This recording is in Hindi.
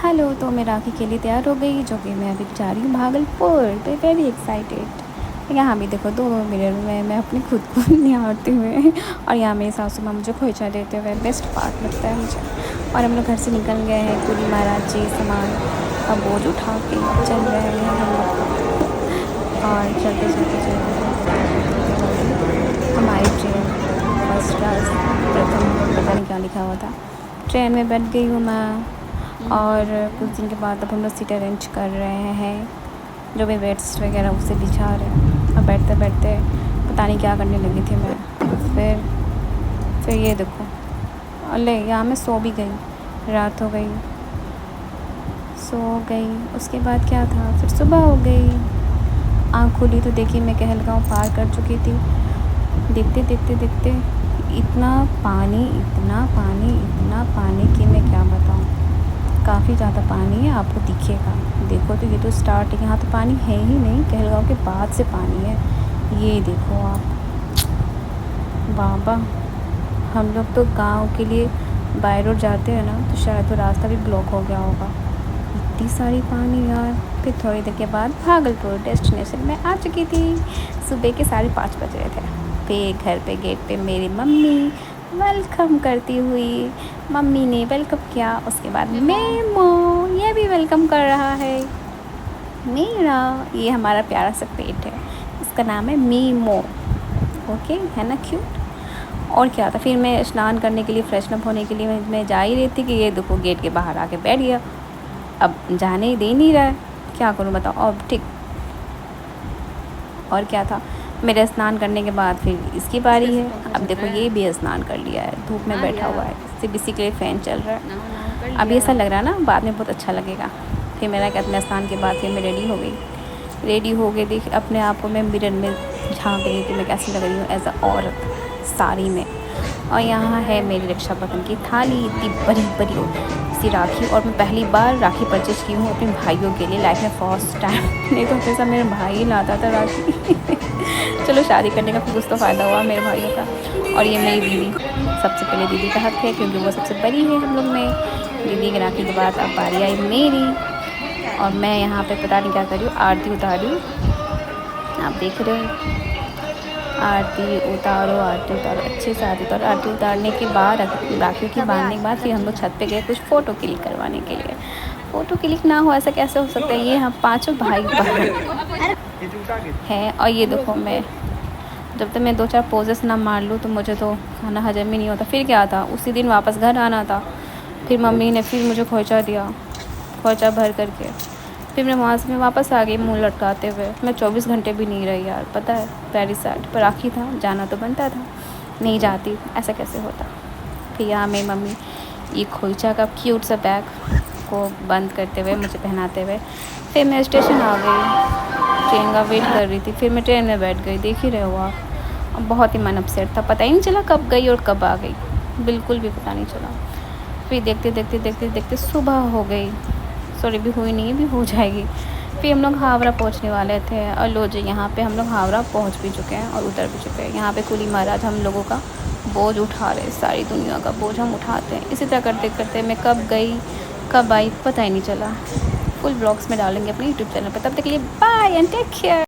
हेलो, तो मैं राखी के लिए तैयार हो गई, जो कि मैं अभी जा रही हूँ भागलपुर पे। Very excited. यहाँ भी देखो दो मिरर में मैं अपने खुद को निहारते हुए और यहाँ मेरी सासू माँ मुझे खोइचा देते हुए बेस्ट पार्ट लगता है मुझे। और हम लोग घर से निकल गए हैं, पूरी महाराज जी सामान का बोझ उठा के चल रहे हैं हम लोग। और चलते चलते चलते हमारी ट्रेन फर्स्ट क्लास प्रथम पता नहीं क्या लिखा हुआ था, ट्रेन में बैठ गई हूँ मैं। और कुछ दिन के बाद अब हम लोग सीट अरेंज कर रहे हैं, जो भी बेड्स वगैरह उससे बिछा रहे हैं। और बैठते बैठते पता नहीं क्या करने लगी थी मैं। फिर ये देखो, अल्ले यहाँ मैं सो भी गई, रात हो गई, सो गई। उसके बाद क्या था, फिर सुबह हो गई, आँख खुली तो देखी मैं कहलगाँव पार कर चुकी थी। देखते देखते देखते इतना पानी, इतना पानी, इतना पानी कि मैं क्या बताऊँ। काफ़ी ज़्यादा पानी है, आपको दिखेगा। देखो तो ये तो स्टार्ट है, यहाँ तो पानी है ही नहीं, कहलगाँव के बाद से पानी है। ये देखो आप, बाबा। हम लोग तो गांव के लिए बाय रोड जाते हैं ना, तो शायद तो रास्ता भी ब्लॉक हो गया होगा, इतनी सारी पानी यार। फिर थोड़ी देर के बाद भागलपुर डेस्टिनेशन में आ चुकी थी। सुबह के 5:30 बज रहे थे। फिर घर पे गेट पे मेरी मम्मी वेलकम करती हुई, मम्मी ने वेलकम किया। उसके बाद मेमो ये भी वेलकम कर रहा है मेरा। ये हमारा प्यारा सा पेट है, इसका नाम है मीमो। ओके, है ना क्यूट। और क्या था, फिर मैं स्नान करने के लिए, फ्रेशन अप होने के लिए मैं जा ही रही थी कि ये देखो गेट के बाहर आके बैठ गया। अब जाने ही दे नहीं रहा है, क्या करूँ बताओ। अब ठीक, और क्या था, मेरे स्नान करने के बाद फिर इसकी बारी है। अब देखो ये भी स्नान कर लिया है, धूप में बैठा हुआ है, सिर्फ इसी के लिए फ़ैन चल रहा है। अब ऐसा लग रहा है ना, बाद में बहुत अच्छा लगेगा। फिर मेरा क्या, अपने स्नान के बाद फिर मैं रेडी हो गई। रेडी हो गई, देख अपने आप को मैं मिरर में झाँक रही कि मैं कैसी लग रही हूँ एज अ औरत साड़ी में। और यहाँ है मेरी रक्षाबंधन की थाली, इतनी बड़ी बड़ी सी राखी। और मैं पहली बार राखी परचेज की हूँ अपने भाइयों के लिए, लाइफ में फर्स्ट टाइम। नहीं तो हमेशा मेरा भाई ही लाता था राखी। चलो शादी करने का कुछ तो फ़ायदा हुआ मेरे भाइयों का। और ये मेरी दीदी, सबसे पहले दीदी का हक है क्योंकि वो सबसे बड़ी है हम लोग में। दीदी की राखी के बाद अब बारी आई मेरी, और मैं यहाँ पे पता नहीं क्या कर रही हूँ, आरती उतार रही हूँ। आप देख रहे हो, आरती उतारो, आरती उतारो, अच्छे से आरती उतारो। आरती उतारने के बाद, राखियों की बांधने के बाद फिर हम लोग छत पे गए कुछ फ़ोटो क्लिक करवाने के लिए। फ़ोटो क्लिक ना हो ऐसा कैसे हो सकता है, ये हम 5 भाई बहन हैं। और ये देखो, मैं जब तक मैं 2-4 पोजेस ना मार लूँ तो मुझे तो खाना हजम ही नहीं होता। फिर क्या था, उसी दिन वापस घर आना था। फिर मम्मी ने फिर मुझे खोइचा दिया, खोइचा भर करके। फिर मैं वहाँ से मैं वापस आ गई मुंह लटकाते हुए। मैं 24 घंटे भी नहीं रही यार, पता है, वेरी सैड। पर राखी था, जाना तो बनता था, नहीं जाती ऐसा कैसे होता। फिर यहाँ मेरी मम्मी ये खोइचा का क्यूट सा बैग को बंद करते हुए, मुझे पहनाते हुए, फिर मैं स्टेशन आ गई, ट्रेन का वेट कर रही थी। फिर मैं ट्रेन में बैठ गई, देख ही रहे हो आप। बहुत ही मन अपसेट था, पता ही नहीं चला कब गई और कब आ गई, बिल्कुल भी पता नहीं चला। फिर देखते देखते देखते देखते सुबह हो गई। सॉरी, भी हुई नहीं है, भी हो जाएगी। फिर हम लोग हावड़ा पहुंचने वाले थे, और लो जी यहाँ पे हम लोग हावड़ा पहुंच भी चुके हैं और उतर भी चुके हैं। यहाँ पे कुली महाराज हम लोगों का बोझ उठा रहे, सारी दुनिया का बोझ हम उठाते हैं। इसी तरह करते करते मैं कब गई कब आई पता ही नहीं चला। फुल ब्लॉग्स में डालेंगे अपने यूट्यूब चैनल पर। तब तक के लिए बाय एंड टेक केयर।